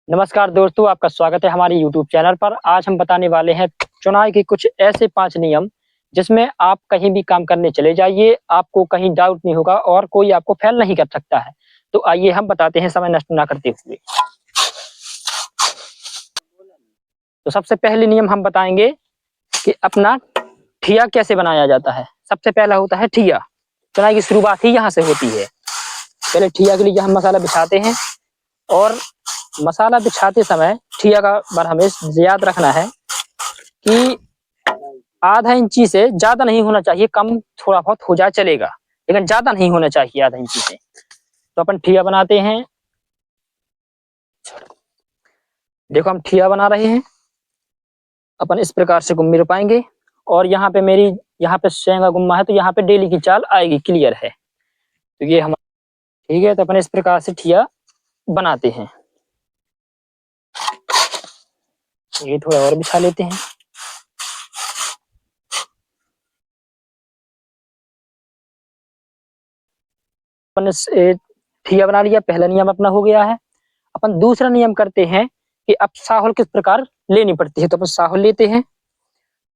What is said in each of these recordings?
नमस्कार दोस्तों, आपका स्वागत है हमारे YouTube चैनल पर। आज हम बताने वाले हैं चुनाव के कुछ ऐसे 5 नियम जिसमें आप कहीं भी काम करने चले जाइए, आपको कहीं डाउट नहीं होगा और कोई आपको फेल नहीं कर सकता है। तो आइए हम बताते हैं समय नष्ट ना करते हुए। तो सबसे पहले नियम हम बताएंगे कि अपना ठिया कैसे बनाया जाता है। सबसे पहला होता है ठिया। चुनाव की शुरुआत ही यहाँ से होती है। पहले ठिया के लिए हम मसाला बिछाते हैं और मसाला बिछाते समय ठिया का बार हमें याद रखना है कि आधा इंची से ज्यादा नहीं होना चाहिए, कम थोड़ा बहुत हो जाए चलेगा, लेकिन ज्यादा नहीं होना चाहिए आधा इंची से। तो अपन ठिया बनाते हैं। देखो हम ठिया बना रहे हैं। अपन इस प्रकार से गुम्मी रोपाएंगे और यहाँ पे मेरी यहाँ पे शेंगा गुम्मा है तो यहाँ पे डेली की चाल आएगी, क्लियर है। तो ये हमारा ठीक है। तो अपन इस प्रकार से ठिया बनाते हैं। ये थोड़ा और बिछा लेते हैं। अपन ठिया बना लिया, पहला नियम अपना हो गया है। अपन दूसरा नियम करते हैं कि अब साहुल किस प्रकार लेनी पड़ती है। तो अपन साहुल लेते हैं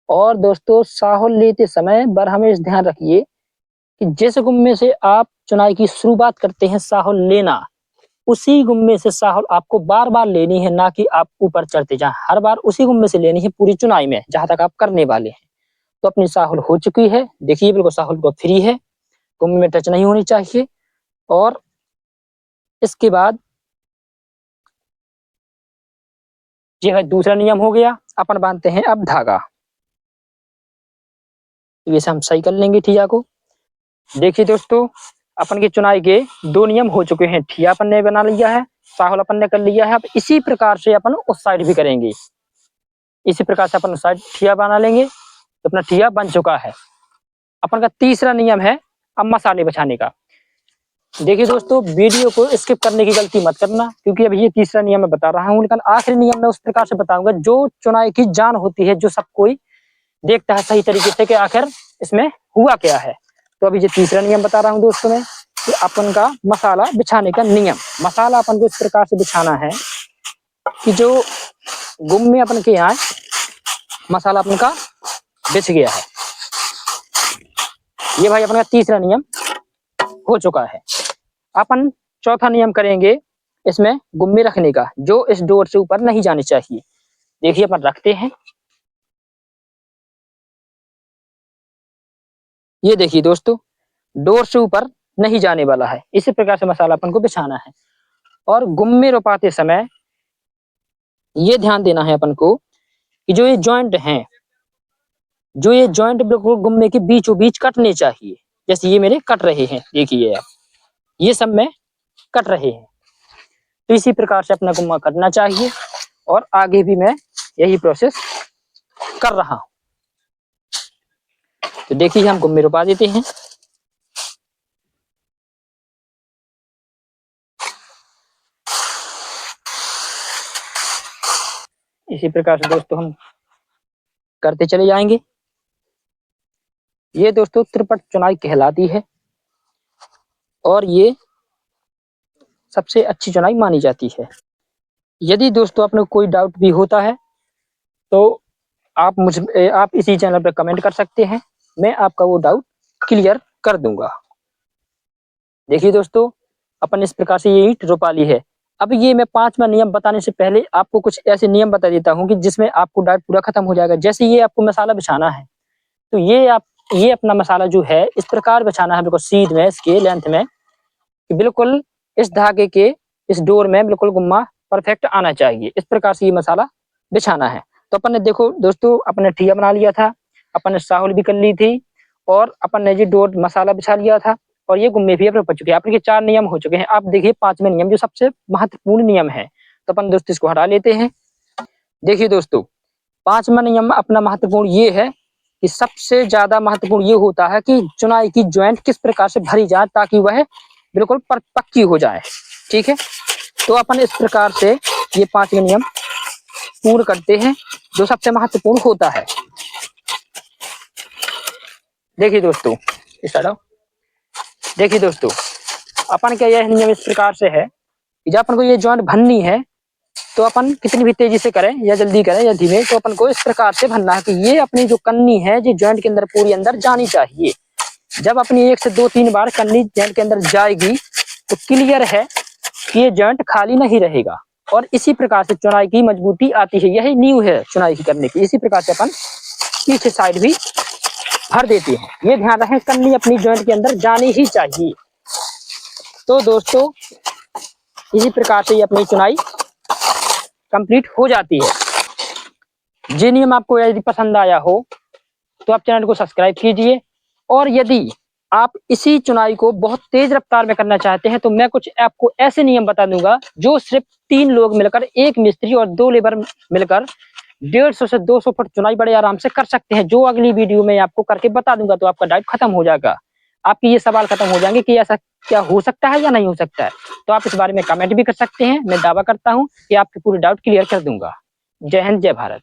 और दोस्तों साहुल लेते समय बर हमें ध्यान रखिए कि जिस गुम्मे से आप चुनाई की शुरुआत करते हैं साहुल लेना, उसी गुम्मे से साहुल आपको बार बार लेनी है, ना कि आप ऊपर चढ़ते जाएं। हर बार उसी गुम्मे से लेनी है पूरी चुनाई में जहां तक आप करने वाले हैं। तो अपनी साहुल हो चुकी है, देखिए बिल्कुल साहुल को फ्री है, गुम्मे में टच नहीं होनी चाहिए। और इसके बाद ये है दूसरा नियम हो गया। अपन बांधते हैं अब धागा। तो ये हम सही कर लेंगे ठिया को। देखिए दोस्तों, अपन की चुनाई के 2 नियम हो चुके हैं। ठिया अपन ने बना लिया है, साहुल अपन ने कर लिया है। अब इसी प्रकार से अपन उस साइड भी करेंगे। इसी प्रकार से अपन उस साइड ठिया बना लेंगे। तो अपना ठिया बन चुका है। अपन का तीसरा नियम है अब मसाले बिछाने का। देखिए दोस्तों, वीडियो को स्किप करने की गलती मत करना, क्योंकि अभी ये तीसरा नियम मैं बता रहा हूँ, लेकिन आखिरी नियम मैं उस प्रकार से बताऊंगा जो चुनाई की जान होती है, जो सब कोई देखता है सही तरीके से कि आखिर इसमें हुआ क्या है। तो अभी ये तीसरा नियम बता रहा हूँ दोस्तों मैं कि अपन का मसाला बिछाने का नियम। मसाला अपन को इस प्रकार से बिछाना है कि जो गुम्मे अपन के यहाँ मसाला अपन का बिछ गया है। ये भाई अपन का तीसरा नियम हो चुका है। अपन चौथा नियम करेंगे इसमें गुम्मे रखने का, जो इस डोर से ऊपर नहीं जानी चाहिए। देखिए अपन रखते हैं। ये देखिए दोस्तों, डोर से ऊपर नहीं जाने वाला है। इसी प्रकार से मसाला अपन को बिछाना है। और गुम्मे रोपाते समय ये ध्यान देना है अपन को कि जो ये जॉइंट हैं, जो ये जॉइंट बिल्कुल गुम्मे के बीचों बीच कटने चाहिए। जैसे ये मेरे कट रहे हैं, देखिए आप, ये सब में कट रहे हैं। तो इसी प्रकार से अपना गुम्मा कटना चाहिए। और आगे भी मैं यही प्रोसेस कर रहा हूं। तो देखिए हम गुम्मे रोपा देते हैं। इसी प्रकार से दोस्तों हम करते चले जाएंगे। ये दोस्तों त्रिपट चुनाई कहलाती है और ये सबसे अच्छी चुनाई मानी जाती है। यदि दोस्तों आपने कोई डाउट भी होता है तो आप इसी चैनल पर कमेंट कर सकते हैं, मैं आपका वो डाउट क्लियर कर दूंगा। देखिए दोस्तों, अपन इस प्रकार से ये ईंट रोपा ली है। अब ये मैं 5वां नियम बताने से पहले आपको कुछ ऐसे नियम बता देता हूँ कि जिसमें आपको डाउट पूरा खत्म हो जाएगा। जैसे ये आपको मसाला बिछाना है, तो ये अपना मसाला जो है इस प्रकार बिछाना है, बिल्कुल सीध में, इसके लेंथ में, कि बिल्कुल इस धागे के इस डोर में बिल्कुल गुम्मा परफेक्ट आना चाहिए। इस प्रकार से ये मसाला बिछाना है। तो अपन ने देखो दोस्तों, अपन ने ठिया बना लिया था, अपन ने साहुल भी कर ली थी और अपन ने जी डोर मसाला बिछा लिया था और ये गुम्मे भी अपने पड़ चुके हैं। आपके 4 नियम हो चुके हैं। आप देखिए 5वें नियम जो सबसे महत्वपूर्ण नियम है, तो अपन दोस्तों इसको हटा लेते हैं। देखिए दोस्तों, 5वां नियम अपना महत्वपूर्ण ये है कि सबसे ज्यादा महत्वपूर्ण ये होता है कि चुनाई की ज्वाइंट किस प्रकार से भरी जाए ताकि वह बिल्कुल पक्की हो जाए। ठीक है, तो अपन इस प्रकार से ये 5वें नियम पूर्ण करते हैं जो सबसे महत्वपूर्ण होता है। देखिए दोस्तों, देखिए दोस्तों, अपन का यह नियम इस प्रकार से है कि जब अपन को ये ज्वाइंट भरनी है तो अपन कितनी भी तेजी से करें या जल्दी करें या धीमे, तो अपन को इस प्रकार से भरना है कि ये अपनी जो कन्नी है जो जॉइंट के अंदर पूरी अंदर जानी चाहिए। जब अपनी 1 से 2-3 बार कन्नी जॉइंट के अंदर जाएगी तो क्लियर है कि ये जॉइंट खाली नहीं रहेगा। और इसी प्रकार से चुनाई की मजबूती आती है, यही नींव है चुनाई की करने की। इसी प्रकार से अपन पीछे साइड भी भर देते हैं। ये ध्यान रखें कन्नी अपनी जॉइंट के अंदर जानी ही चाहिए। तो दोस्तों इसी प्रकार से ये अपनी चुनाई कंप्लीट हो जाती है। ये नियम आपको यदि पसंद आया हो तो आप चैनल को सब्सक्राइब कीजिए। और यदि आप इसी चुनाई को बहुत तेज रफ्तार में करना चाहते हैं तो मैं कुछ आपको ऐसे नियम बता दूंगा जो सिर्फ 3 लोग मिलकर, 1 मिस्त्री और 2 लेबर मिलकर 150 से 200 फुट चुनाई बड़े आराम से कर सकते हैं, जो अगली वीडियो में आपको करके बता दूंगा। तो आपका डाउट खत्म हो जाएगा, आपके ये सवाल खत्म हो जाएंगे कि ऐसा क्या हो सकता है या नहीं हो सकता है। तो आप इस बारे में कमेंट भी कर सकते हैं। मैं दावा करता हूँ कि आपके पूरे डाउट क्लियर कर दूंगा। जय हिंद, जय भारत।